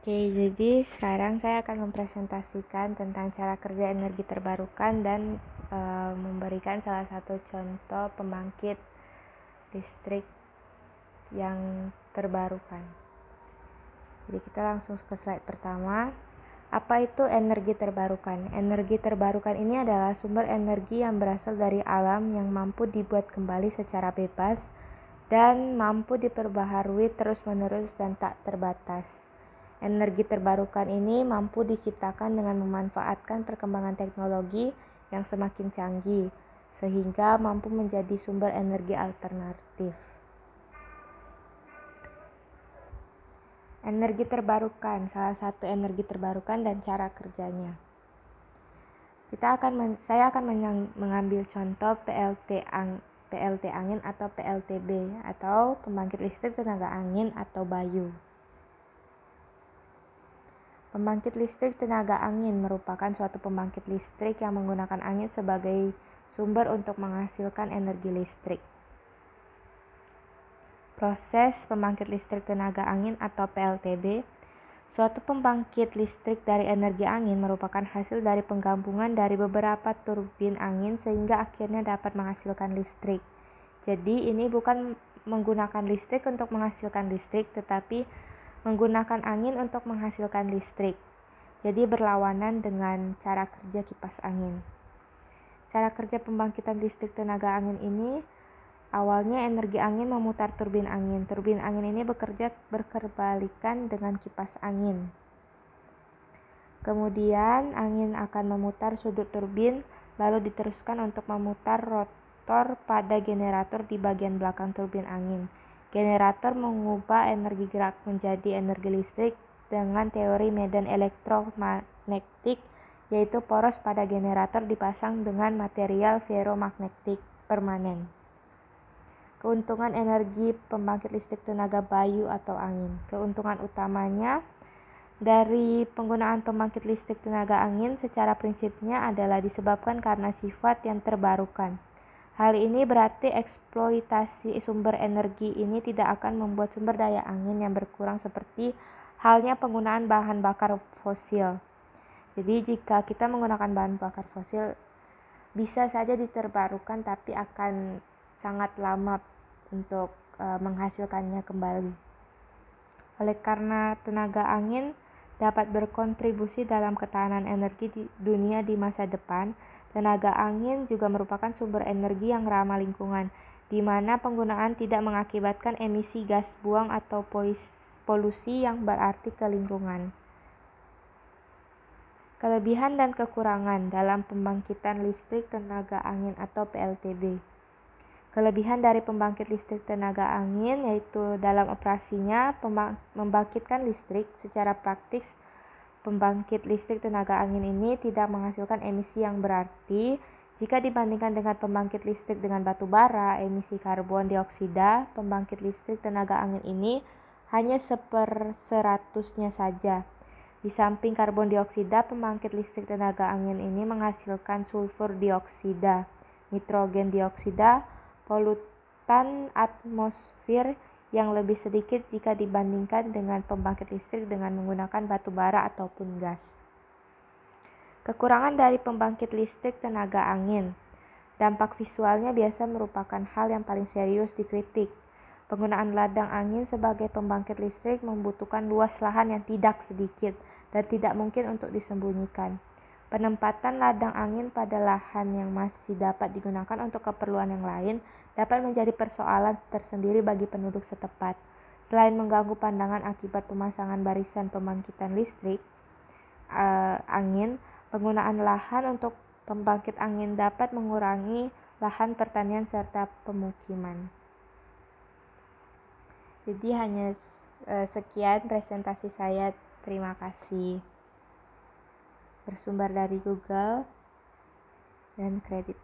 Oke, jadi sekarang saya akan mempresentasikan tentang cara kerja energi terbarukan dan memberikan salah satu contoh pembangkit listrik yang terbarukan. Jadi kita langsung ke slide pertama. Apa itu energi terbarukan? Energi terbarukan ini adalah sumber energi yang berasal dari alam yang mampu dibuat kembali secara bebas dan mampu diperbaharui terus-menerus dan tak terbatas. Energi terbarukan ini mampu diciptakan dengan memanfaatkan perkembangan teknologi yang semakin canggih, sehingga mampu menjadi sumber energi alternatif. Energi terbarukan, salah satu energi terbarukan dan cara kerjanya. Saya akan mengambil contoh PLT angin atau PLTB atau pembangkit listrik tenaga angin atau Bayu. Pembangkit listrik tenaga angin merupakan suatu pembangkit listrik yang menggunakan angin sebagai sumber untuk menghasilkan energi listrik. Proses pembangkit listrik tenaga angin atau PLTB. Suatu pembangkit listrik dari energi angin merupakan hasil dari penggabungan dari beberapa turbin angin sehingga akhirnya dapat menghasilkan listrik. Jadi ini bukan menggunakan listrik untuk menghasilkan listrik, tetapi menggunakan angin untuk menghasilkan listrik. Jadi berlawanan dengan cara kerja kipas angin. Cara kerja pembangkitan listrik tenaga angin ini, awalnya energi angin memutar turbin angin. Turbin angin ini bekerja berkebalikan dengan kipas angin. Kemudian angin akan memutar sudut turbin, lalu diteruskan untuk memutar rotor pada generator di bagian belakang turbin angin. Generator mengubah energi gerak menjadi energi listrik dengan teori medan elektromagnetik, yaitu poros pada generator dipasang dengan material ferromagnetik permanen. Keuntungan energi pembangkit listrik tenaga Bayu atau angin. Keuntungan utamanya dari penggunaan pembangkit listrik tenaga angin secara prinsipnya adalah disebabkan karena sifat yang terbarukan. Hal ini berarti eksploitasi sumber energi ini tidak akan membuat sumber daya angin yang berkurang seperti halnya penggunaan bahan bakar fosil. Jadi jika kita menggunakan bahan bakar fosil bisa saja diterbarukan tapi akan sangat lama untuk menghasilkannya kembali. Oleh karena tenaga angin dapat berkontribusi dalam ketahanan energi di dunia di masa depan, tenaga angin juga merupakan sumber energi yang ramah lingkungan, di mana penggunaan tidak mengakibatkan emisi gas buang atau polusi yang berarti ke lingkungan. Kelebihan dan kekurangan dalam pembangkitan listrik tenaga angin atau PLTB. Kelebihan dari pembangkit listrik tenaga angin yaitu dalam operasinya membangkitkan listrik. Secara praktis, pembangkit listrik tenaga angin ini tidak menghasilkan emisi yang berarti jika dibandingkan dengan pembangkit listrik dengan batu bara, emisi karbon dioksida. Pembangkit listrik tenaga angin ini hanya 1/100-nya saja. Di samping karbon dioksida, pembangkit listrik tenaga angin ini menghasilkan sulfur dioksida, nitrogen dioksida, polutan atmosfer yang lebih sedikit jika dibandingkan dengan pembangkit listrik dengan menggunakan batu bara ataupun gas. Kekurangan dari pembangkit listrik tenaga angin. Dampak visualnya biasa merupakan hal yang paling serius dikritik. Penggunaan ladang angin sebagai pembangkit listrik membutuhkan luas lahan yang tidak sedikit dan tidak mungkin untuk disembunyikan. Penempatan ladang angin pada lahan yang masih dapat digunakan untuk keperluan yang lain dapat menjadi persoalan tersendiri bagi penduduk setempat. Selain mengganggu pandangan akibat pemasangan barisan pembangkitan listrik angin, penggunaan lahan untuk pembangkit angin dapat mengurangi lahan pertanian serta pemukiman. Jadi hanya sekian presentasi saya. Terima kasih. Bersumber dari Google dan kredit.